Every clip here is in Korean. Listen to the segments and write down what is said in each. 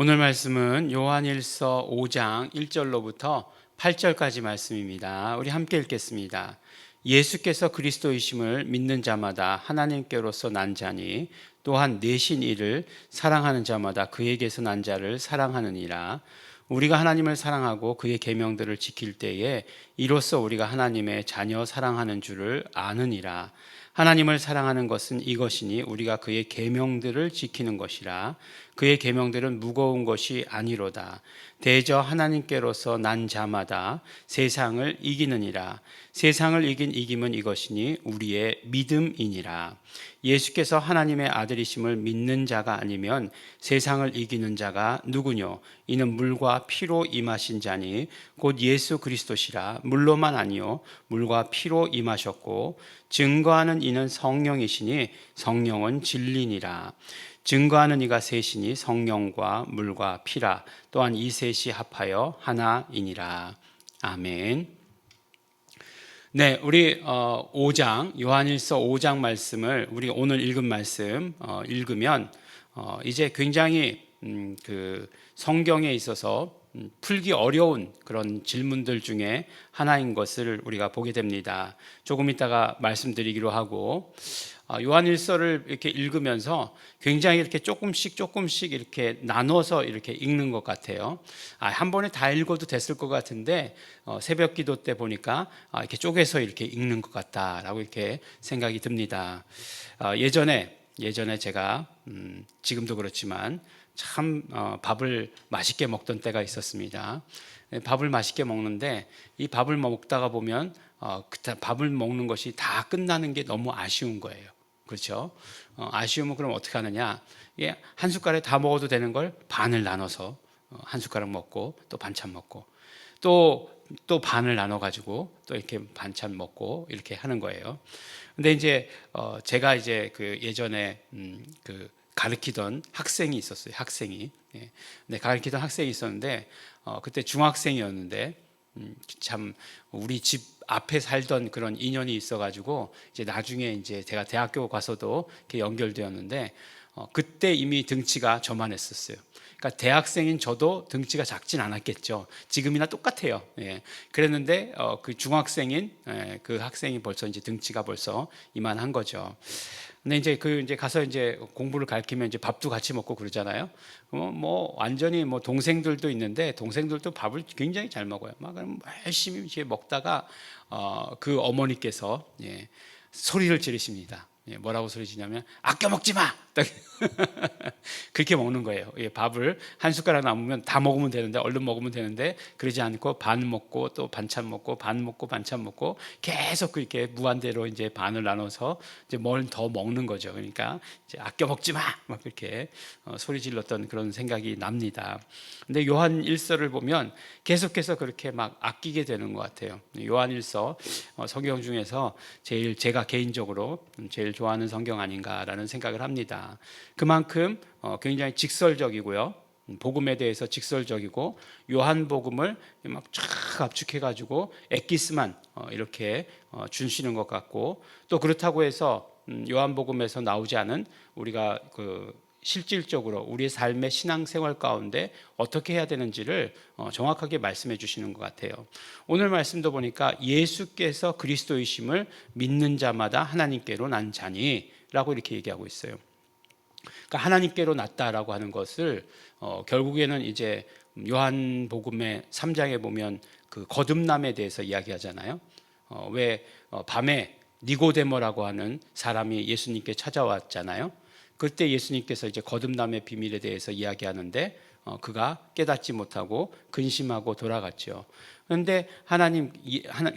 오늘 말씀은 요한일서 5장 1절로부터 8절까지 말씀입니다. 우리 함께 읽겠습니다. 예수께서 그리스도이심을 믿는 자마다 하나님께로서 난 자니 또한 내신 이를 사랑하는 자마다 그에게서 난 자를 사랑하느니라. 우리가 하나님을 사랑하고 그의 계명들을 지킬 때에 이로써 우리가 하나님의 자녀 사랑하는 줄을 아느니라. 하나님을 사랑하는 것은 이것이니 우리가 그의 계명들을 지키는 것이라. 그의 계명들은 무거운 것이 아니로다. 대저 하나님께로서 난 자마다 세상을 이기느니라. 세상을 이긴 이김은 이것이니 우리의 믿음이니라. 예수께서 하나님의 아들이심을 믿는 자가 아니면 세상을 이기는 자가 누구뇨? 이는 물과 피로 임하신 자니 곧 예수 그리스도시라. 물로만 아니요 물과 피로 임하셨고 증거하는 이는 성령이시니 성령은 진리니라. 증거하는 이가 셋이니 성령과 물과 피라. 또한 이 셋이 합하여 하나이니라. 아멘. 네, 우리 5장 요한일서 5장 말씀을 우리 오늘 읽은 말씀 읽으면 이제 굉장히 그 성경에 있어서 풀기 어려운 그런 질문들 중에 하나인 것을 우리가 보게 됩니다. 조금 이따가 말씀드리기로 하고 요한일서를 이렇게 읽으면서 굉장히 이렇게 조금씩 이렇게 나눠서 이렇게 읽는 것 같아요. 한 번에 다 읽어도 됐을 것 같은데 새벽 기도 때 보니까 이렇게 쪼개서 이렇게 읽는 것 같다라고 이렇게 생각이 듭니다. 예전에 제가 지금도 그렇지만 참 밥을 맛있게 먹던 때가 있었습니다. 밥을 맛있게 먹는데 이 밥을 먹다가 보면 밥을 먹는 것이 다 끝나는 게 너무 아쉬운 거예요. 그렇죠? 아쉬우면 그럼 어떻게 하느냐? 한 숟갈에 다 먹어도 되는 걸 반을 나눠서 한 숟가락 먹고 또 반찬 먹고 또 반을 나눠 가지고 또 이렇게 반찬 먹고 이렇게 하는 거예요. 근데 이제 제가 이제 그 예전에 그 가르치던 학생이 있었어요. 학생이. 네, 가르치던 학생이 있었는데 그때 중학생이었는데 참 우리 집 앞에 살던 그런 인연이 있어가지고 이제 나중에 이제 제가 대학교 가서도 이렇게 연결되었는데 그때 이미 등치가 저만했었어요. 그러니까 대학생인 저도 등치가 작진 않았겠죠. 지금이나 똑같아요. 예. 그랬는데 그 중학생인 그 학생이 벌써 이제 등치가 벌써 이만한 거죠. 근데 이제 가서 이제 공부를 가르치면 이제 밥도 같이 먹고 그러잖아요. 뭐 완전히 뭐 동생들도 있는데 동생들도 밥을 굉장히 잘 먹어요. 막 열심히 이제 먹다가 그 어머니께서 소리를 지르십니다. 뭐라고 소리 지냐면 아껴 먹지 마. 그렇게 먹는 거예요. 밥을 한 숟가락 남으면 다 먹으면 되는데 얼른 먹으면 되는데 그러지 않고 반 먹고 또 반찬 먹고 반 먹고 반찬 먹고 계속 그렇게 무한대로 이제 반을 나눠서 이제 뭘 더 먹는 거죠. 그러니까 이제 아껴 먹지 마. 막 그렇게 소리 질렀던 그런 생각이 납니다. 근데 요한 일서를 보면 계속해서 그렇게 막 아끼게 되는 것 같아요. 요한 일서 성경 중에서 제가 개인적으로 제일 좋아하는 성경 아닌가라는 생각을 합니다. 그만큼 굉장히 직설적이고요. 복음에 대해서 직설적이고 요한복음을 막 쫙 압축해가지고 엑기스만 이렇게 주시는 것 같고 또 그렇다고 해서 요한복음에서 나오지 않은 우리가 그 실질적으로 우리의 삶의 신앙생활 가운데 어떻게 해야 되는지를 정확하게 말씀해 주시는 것 같아요. 오늘 말씀도 보니까 예수께서 그리스도이심을 믿는 자마다 하나님께로 난 자니 라고 이렇게 얘기하고 있어요. 그러니까 하나님께로 났다라고 하는 것을 결국에는 이제 요한복음의 3장에 보면 그 거듭남에 대해서 이야기하잖아요. 왜 밤에 니고데모라고 하는 사람이 예수님께 찾아왔잖아요. 그때 예수님께서 이제 거듭남의 비밀에 대해서 이야기하는데 그가 깨닫지 못하고 근심하고 돌아갔죠. 그런데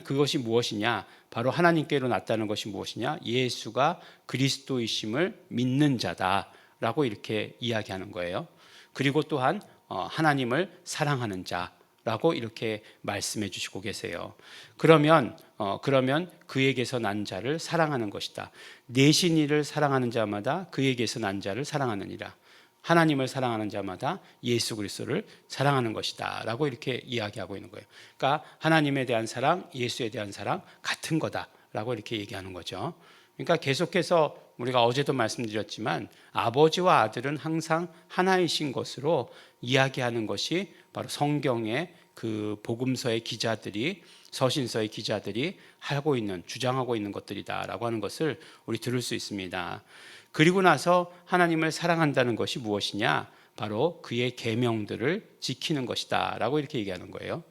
그것이 무엇이냐? 바로 하나님께로 났다는 것이 무엇이냐? 예수가 그리스도이심을 믿는 자다라고 이렇게 이야기하는 거예요. 그리고 또한 하나님을 사랑하는 자라고 이렇게 말씀해 주시고 계세요. 그러면 그에게서 난 자를 사랑하는 것이다. 내신 이를 사랑하는 자마다 그에게서 난 자를 사랑하느니라. 하나님을 사랑하는 자마다 예수 그리스도를 사랑하는 것이다 라고 이렇게 이야기하고 있는 거예요. 그러니까 하나님에 대한 사랑, 예수에 대한 사랑 같은 거다 라고 이렇게 얘기하는 거죠. 그러니까 계속해서 우리가 어제도 말씀드렸지만 아버지와 아들은 항상 하나이신 것으로 이야기하는 것이 바로 성경의 그 복음서의 기자들이, 서신서의 기자들이 하고 있는, 주장하고 있는 것들이다라고 하는 것을 우리 들을 수 있습니다. 그리고 나서 하나님을 사랑한다는 것이 무엇이냐? 바로 그의 계명들을 지키는 것이다 라고 이렇게 얘기하는 거예요.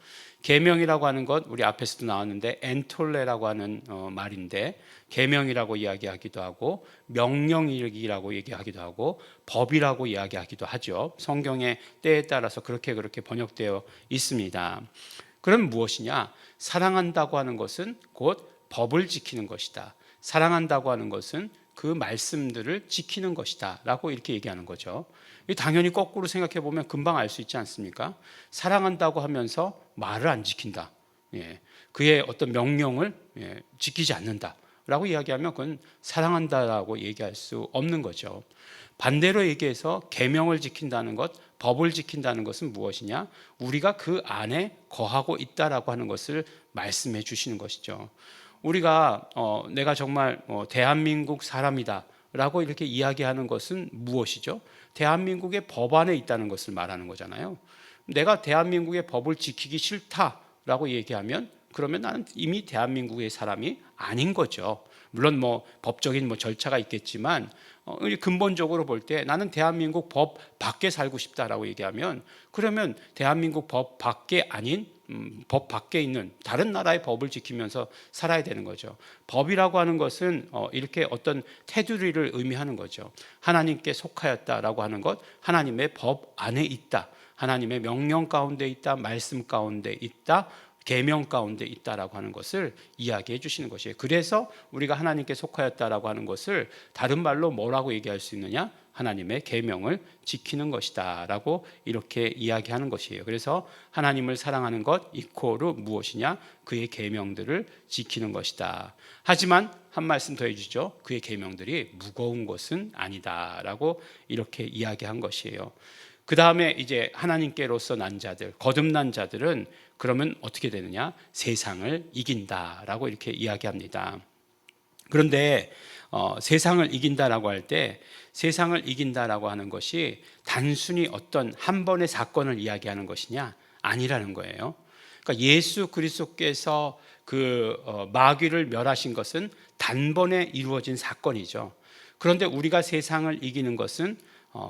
계명이라고 하는 것, 우리 앞에서도 나왔는데 엔톨레라고 하는 말인데, 계명이라고 이야기하기도 하고 명령이라고 얘기하기도 하고 법이라고 이야기하기도 하죠. 성경의 때에 따라서 그렇게 번역되어 있습니다. 그럼 무엇이냐? 사랑한다고 하는 것은 곧 법을 지키는 것이다. 사랑한다고 하는 것은 그 말씀들을 지키는 것이다 라고 이렇게 얘기하는 거죠. 당연히 거꾸로 생각해 보면 금방 알 수 있지 않습니까? 사랑한다고 하면서 말을 안 지킨다, 그의 어떤 명령을 지키지 않는다 라고 이야기하면 그건 사랑한다라고 얘기할 수 없는 거죠. 반대로 얘기해서 계명을 지킨다는 것, 법을 지킨다는 것은 무엇이냐? 우리가 그 안에 거하고 있다라고 하는 것을 말씀해 주시는 것이죠. 우리가 내가 정말 대한민국 사람이다 라고 이렇게 이야기하는 것은 무엇이죠? 대한민국의 법 안에 있다는 것을 말하는 거잖아요. 내가 대한민국의 법을 지키기 싫다라고 얘기하면 그러면 나는 이미 대한민국의 사람이 아닌 거죠. 물론 법적인 절차가 있겠지만 근본적으로 볼 때 나는 대한민국 법 밖에 살고 싶다라고 얘기하면 그러면 대한민국 법 밖에 아닌 법 밖에 있는 다른 나라의 법을 지키면서 살아야 되는 거죠. 법이라고 하는 것은 이렇게 어떤 테두리를 의미하는 거죠. 하나님께 속하였다라고 하는 것, 하나님의 법 안에 있다, 하나님의 명령 가운데 있다, 말씀 가운데 있다, 계명 가운데 있다라고 하는 것을 이야기해 주시는 것이에요. 그래서 우리가 하나님께 속하였다라고 하는 것을 다른 말로 뭐라고 얘기할 수 있느냐? 하나님의 계명을 지키는 것이다라고 이렇게 이야기하는 것이에요. 그래서 하나님을 사랑하는 것 이코르 무엇이냐? 그의 계명들을 지키는 것이다. 하지만 한 말씀 더 해주죠. 그의 계명들이 무거운 것은 아니다라고 이렇게 이야기한 것이에요. 그 다음에 이제 하나님께로서 난 자들, 거듭난 자들은 그러면 어떻게 되느냐? 세상을 이긴다라고 이렇게 이야기합니다. 그런데 세상을 이긴다라고 할 때 세상을 이긴다라고 하는 것이 단순히 어떤 한 번의 사건을 이야기하는 것이냐? 아니라는 거예요. 그러니까 예수 그리스도께서 그 마귀를 멸하신 것은 단번에 이루어진 사건이죠. 그런데 우리가 세상을 이기는 것은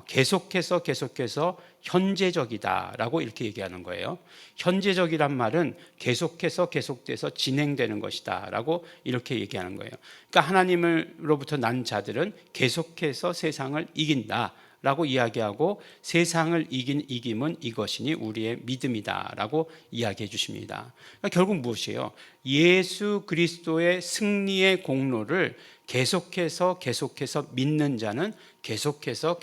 계속해서 현재적이다라고 이렇게 얘기하는 거예요. 현재적이란 말은 계속돼서 진행되는 것이다라고 이렇게 얘기하는 거예요. 그러니까 하나님으로부터 난 자들은 계속해서 세상을 이긴다라고 이야기하고 세상을 이긴 이김은 이것이니 우리의 믿음이다라고 이야기해 주십니다. 그러니까 결국 무엇이에요? 예수 그리스도의 승리의 공로를 계속해서 믿는 자는 계속해서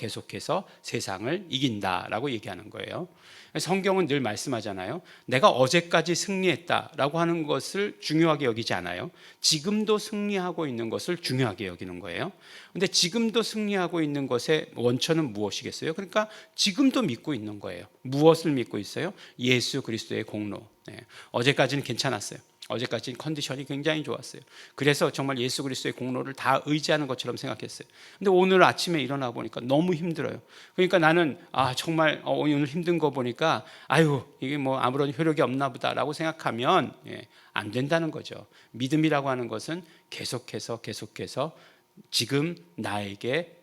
세상을 이긴다라고 얘기하는 거예요. 성경은 늘 말씀하잖아요. 내가 어제까지 승리했다라고 하는 것을 중요하게 여기지 않아요. 지금도 승리하고 있는 것을 중요하게 여기는 거예요. 그런데 지금도 승리하고 있는 것의 원천은 무엇이겠어요? 그러니까 지금도 믿고 있는 거예요. 무엇을 믿고 있어요? 예수 그리스도의 공로. 어제까지는 괜찮았어요. 어제까지 컨디션이 굉장히 좋았어요. 그래서 정말 예수 그리스도의 공로를 다 의지하는 것처럼 생각했어요. 근데 오늘 아침에 일어나 보니까 너무 힘들어요. 그러니까 나는 정말 오늘 힘든 거 보니까 이게 아무런 효력이 없나 보다라고 생각하면 안 된다는 거죠. 믿음이라고 하는 것은 계속해서 지금 나에게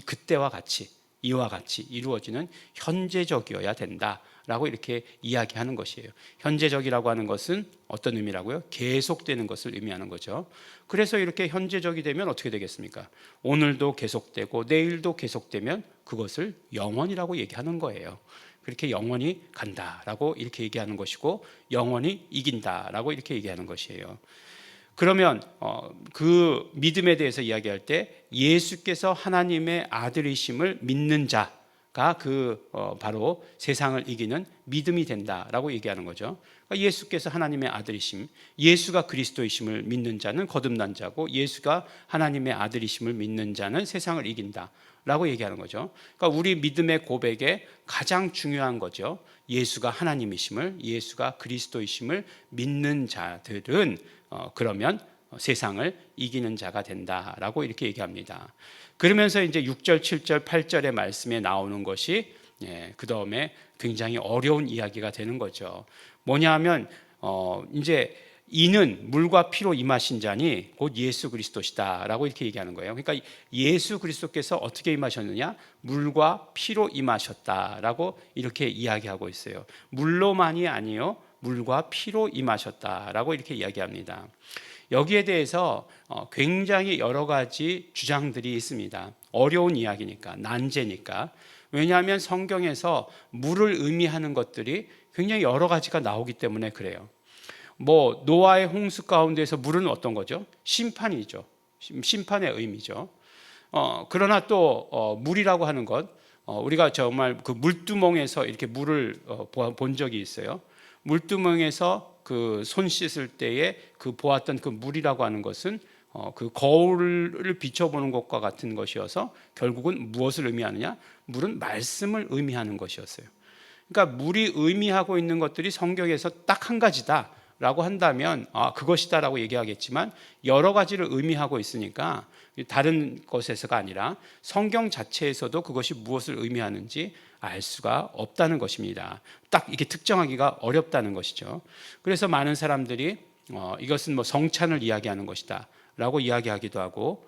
그때와 같이 이와 같이 이루어지는 현재적이어야 된다라고 이렇게 이야기하는 것이에요. 현재적이라고 하는 것은 어떤 의미라고요? 계속되는 것을 의미하는 거죠. 그래서 이렇게 현재적이 되면 어떻게 되겠습니까? 오늘도 계속되고 내일도 계속되면 그것을 영원이라고 얘기하는 거예요. 그렇게 영원히 간다라고 이렇게 얘기하는 것이고 영원히 이긴다라고 이렇게 얘기하는 것이에요. 그러면 그 믿음에 대해서 이야기할 때 예수께서 하나님의 아들이심을 믿는 자가 바로 세상을 이기는 믿음이 된다라고 얘기하는 거죠. 그러니까 예수께서 하나님의 아들이심, 예수가 그리스도이심을 믿는 자는 거듭난 자고 예수가 하나님의 아들이심을 믿는 자는 세상을 이긴다라고 얘기하는 거죠. 그러니까 우리 믿음의 고백에 가장 중요한 거죠. 예수가 하나님이심을, 예수가 그리스도이심을 믿는 자들은 그러면 세상을 이기는 자가 된다라고 이렇게 얘기합니다. 그러면서 이제 6절, 7절, 8절의 말씀에 나오는 것이 그 다음에 굉장히 어려운 이야기가 되는 거죠. 뭐냐하면 이제 이는 물과 피로 임하신 자니 곧 예수 그리스도시다라고 이렇게 얘기하는 거예요. 그러니까 예수 그리스도께서 어떻게 임하셨느냐? 물과 피로 임하셨다라고 이렇게 이야기하고 있어요. 물로만이 아니요, 물과 피로 임하셨다라고 이렇게 이야기합니다. 여기에 대해서 굉장히 여러 가지 주장들이 있습니다. 어려운 이야기니까, 난제니까. 왜냐하면 성경에서 물을 의미하는 것들이 굉장히 여러 가지가 나오기 때문에 그래요. 뭐 노아의 홍수 가운데서 물은 어떤 거죠? 심판이죠. 심판의 의미죠. 그러나 또 물이라고 하는 것, 우리가 정말 그 물두멍에서 이렇게 물을 본 적이 있어요. 물두멍에서 그 손 씻을 때에 그 보았던 그 물이라고 하는 것은 그 거울을 비춰보는 것과 같은 것이어서 결국은 무엇을 의미하느냐? 물은 말씀을 의미하는 것이었어요. 그러니까 물이 의미하고 있는 것들이 성경에서 딱 한 가지다 라고 한다면 그것이다라고 얘기하겠지만 여러 가지를 의미하고 있으니까 다른 것에서가 아니라 성경 자체에서도 그것이 무엇을 의미하는지 알 수가 없다는 것입니다. 딱 이렇게 특정하기가 어렵다는 것이죠. 그래서 많은 사람들이 이것은 뭐 성찬을 이야기하는 것이다 라고 이야기하기도 하고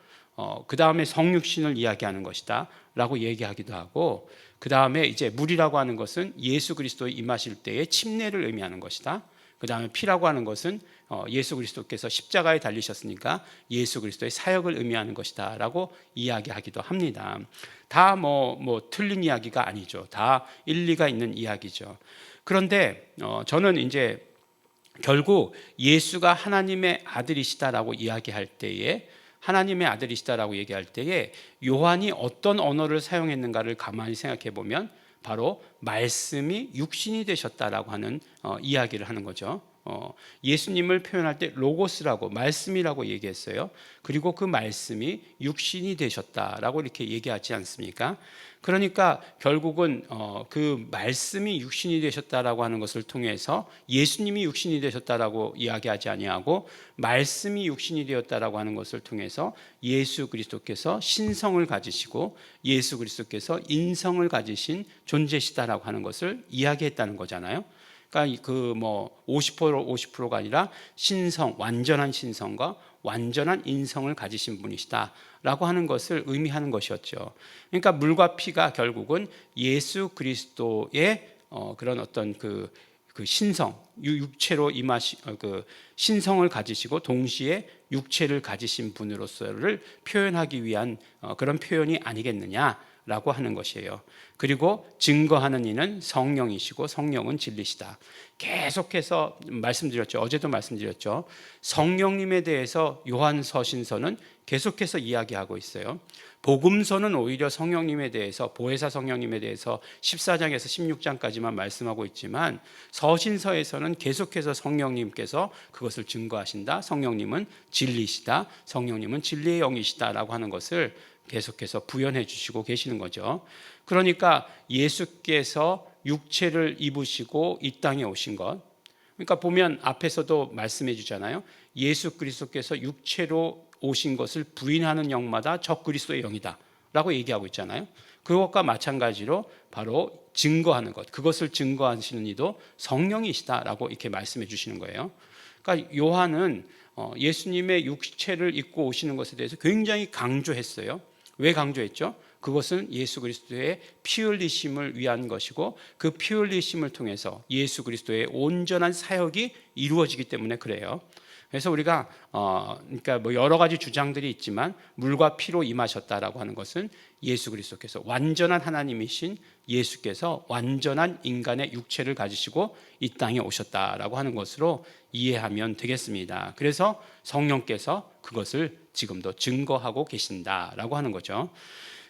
그 다음에 성육신을 이야기하는 것이다 라고 얘기하기도 하고 그 다음에 이제 물이라고 하는 것은 예수 그리스도의 임하실 때의 침례를 의미하는 것이다. 그 다음에 피라고 하는 것은 예수 그리스도께서 십자가에 달리셨으니까 예수 그리스도의 사역을 의미하는 것이다 라고 이야기하기도 합니다. 다 뭐 틀린 이야기가 아니죠. 다 일리가 있는 이야기죠. 그런데 저는 이제 결국 예수가 하나님의 아들이시다라고 이야기할 때에 하나님의 아들이시다라고 얘기할 때에 요한이 어떤 언어를 사용했는가를 가만히 생각해 보면 바로 말씀이 육신이 되셨다라고 하는 이야기를 하는 거죠. 예수님을 표현할 때 로고스라고 말씀이라고 얘기했어요. 그리고 그 말씀이 육신이 되셨다라고 이렇게 얘기하지 않습니까? 그러니까 결국은 그 말씀이 육신이 되셨다라고 하는 것을 통해서 예수님이 육신이 되셨다라고 이야기하지 아니하고 말씀이 육신이 되었다라고 하는 것을 통해서 예수 그리스도께서 신성을 가지시고 예수 그리스도께서 인성을 가지신 존재시다라고 하는 것을 이야기했다는 거잖아요. 그러니까 그 뭐 50%가 아니라 신성, 완전한 신성과 완전한 인성을 가지신 분이시다라고 하는 것을 의미하는 것이었죠. 그러니까 물과 피가 결국은 예수 그리스도의 그런 어떤 그 신성, 육체로 그 신성을 가지시고 동시에 육체를 가지신 분으로서를 표현하기 위한 그런 표현이 아니겠느냐라고 하는 것이에요. 그리고 증거하는 이는 성령이시고 성령은 진리시다. 계속해서 말씀드렸죠. 어제도 말씀드렸죠. 성령님에 대해서 요한서신서는 계속해서 이야기하고 있어요. 복음서는 오히려 성령님에 대해서 보혜사 성령님에 대해서 14장에서 16장까지만 말씀하고 있지만 서신서에서는 계속해서 성령님께서 그것을 증거하신다. 성령님은 진리시다. 성령님은 진리의 영이시다라고 하는 것을 계속해서 부연해 주시고 계시는 거죠. 그러니까 예수께서 육체를 입으시고 이 땅에 오신 것, 그러니까 보면 앞에서도 말씀해 주잖아요. 예수 그리스도께서 육체로 오신 것을 부인하는 영마다 적 그리스도의 영이다 라고 얘기하고 있잖아요. 그것과 마찬가지로 바로 증거하는 것, 그것을 증거하시는 이도 성령이시다라고 이렇게 말씀해 주시는 거예요. 그러니까 요한은 예수님의 육체를 입고 오시는 것에 대해서 굉장히 강조했어요. 왜 강조했죠? 그것은 예수 그리스도의 피 흘리심을 위한 것이고 그 피 흘리심을 통해서 예수 그리스도의 온전한 사역이 이루어지기 때문에 그래요. 그래서 우리가 그러니까 뭐 여러 가지 주장들이 있지만 물과 피로 임하셨다라고 하는 것은 예수 그리스도께서 완전한 하나님이신 예수께서 완전한 인간의 육체를 가지시고 이 땅에 오셨다라고 하는 것으로 이해하면 되겠습니다. 그래서 성령께서 그것을 지금도 증거하고 계신다라고 하는 거죠.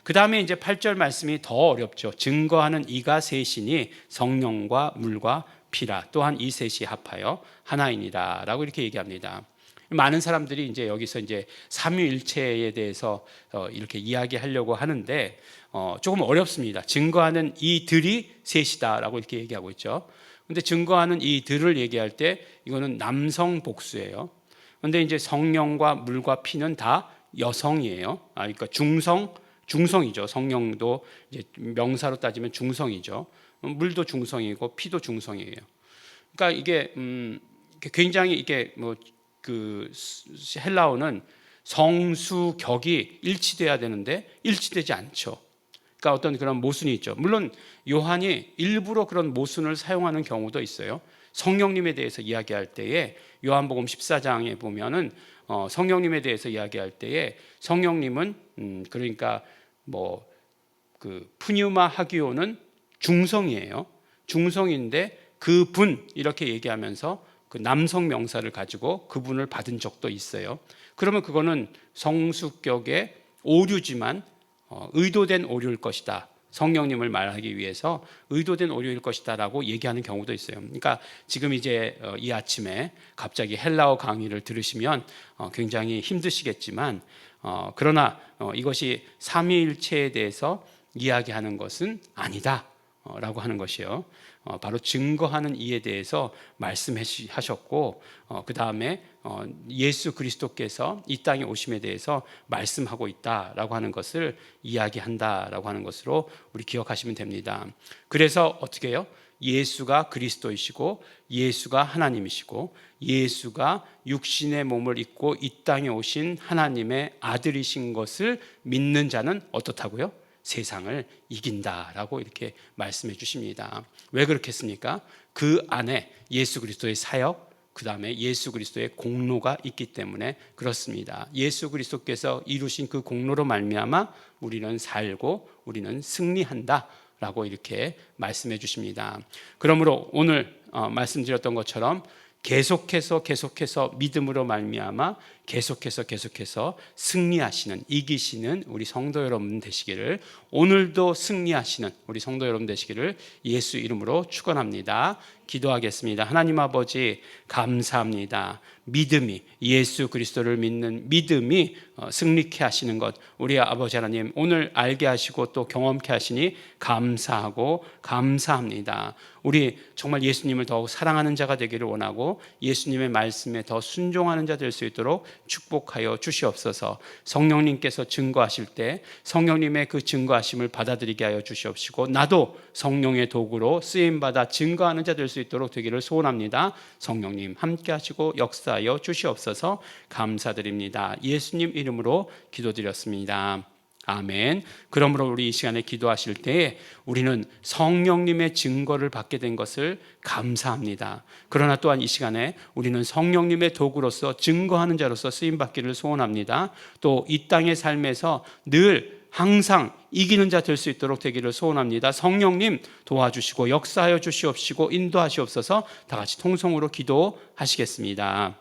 그 다음에 이제 8절 말씀이 더 어렵죠. 증거하는 이가 셋이니 성령과 물과 피라. 또한 이 셋이 합하여 하나이니라 라고 이렇게 얘기합니다. 많은 사람들이 이제 여기서 이제 삼위일체에 대해서 이렇게 이야기하려고 하는데 조금 어렵습니다. 증거하는 이들이 셋이다라고 이렇게 얘기하고 있죠. 근데 증거하는 이들을 얘기할 때 이거는 남성 복수예요. 그런데 이제 성령과 물과 피는 다 여성이에요. 그러니까 중성이죠. 성령도 이제 명사로 따지면 중성이죠. 물도 중성이고 피도 중성이에요. 그러니까 이게 굉장히 이게 그 헬라어는 성수격이 일치돼야 되는데 일치되지 않죠. 그러니까 어떤 그런 모순이 있죠. 물론 요한이 일부러 그런 모순을 사용하는 경우도 있어요. 성령님에 대해서 이야기할 때에 요한복음 14장에 보면은 성령님에 대해서 이야기할 때에 성령님은 그러니까 그 푸뉴마 하기오는 중성이에요. 중성인데 그분 이렇게 얘기하면서 그 남성 명사를 가지고 그분을 받은 적도 있어요. 그러면 그거는 성수격의 오류지만 의도된 오류일 것이다. 성령님을 말하기 위해서 의도된 오류일 것이다 라고 얘기하는 경우도 있어요. 그러니까 지금 이제 이 아침에 갑자기 헬라어 강의를 들으시면 굉장히 힘드시겠지만 그러나 이것이 삼위일체에 대해서 이야기하는 것은 아니다 라고 하는 것이요. 바로 증거하는 이에 대해서 말씀하셨고 그 다음에 예수 그리스도께서 이 땅에 오심에 대해서 말씀하고 있다라고 하는 것을 이야기한다라고 하는 것으로 우리 기억하시면 됩니다. 그래서 어떻게 해요? 예수가 그리스도이시고 예수가 하나님이시고 예수가 육신의 몸을 입고 이 땅에 오신 하나님의 아들이신 것을 믿는 자는 어떻다고요? 세상을 이긴다라고 이렇게 말씀해 주십니다. 왜 그렇겠습니까? 그 안에 예수 그리스도의 사역, 그 다음에 예수 그리스도의 공로가 있기 때문에 그렇습니다. 예수 그리스도께서 이루신 그 공로로 말미암아 우리는 살고 우리는 승리한다라고 이렇게 말씀해 주십니다. 그러므로 오늘 말씀드렸던 것처럼 계속해서 믿음으로 말미암아 계속해서 승리하시는, 이기시는 우리 성도 여러분 되시기를, 오늘도 승리하시는 우리 성도 여러분 되시기를 예수 이름으로 축원합니다. 기도하겠습니다. 하나님 아버지 감사합니다. 믿음이, 예수 그리스도를 믿는 믿음이 승리케 하시는 것 우리 아버지 하나님 오늘 알게 하시고 또 경험케 하시니 감사하고 감사합니다. 우리 정말 예수님을 더욱 사랑하는 자가 되기를 원하고 예수님의 말씀에 더 순종하는 자 될 수 있도록 축복하여 주시옵소서. 성령님께서 증거하실 때 성령님의 그 증거하심을 받아들이게 하여 주시옵시고 나도 성령의 도구로 쓰임받아 증거하는 자 될 수 있도록 되기를 소원합니다. 성령님 함께 하시고 역사하여 주시옵소서. 감사드립니다. 예수님 이름으로 기도드렸습니다. 아멘. 그러므로 우리 이 시간에 기도하실 때에 우리는 성령님의 증거를 받게 된 것을 감사합니다. 그러나 또한 이 시간에 우리는 성령님의 도구로서 증거하는 자로서 쓰임받기를 소원합니다. 또 이 땅의 삶에서 늘 항상 이기는 자 될 수 있도록 되기를 소원합니다. 성령님 도와주시고 역사하여 주시옵시고 인도하시옵소서. 다 같이 통성으로 기도하시겠습니다.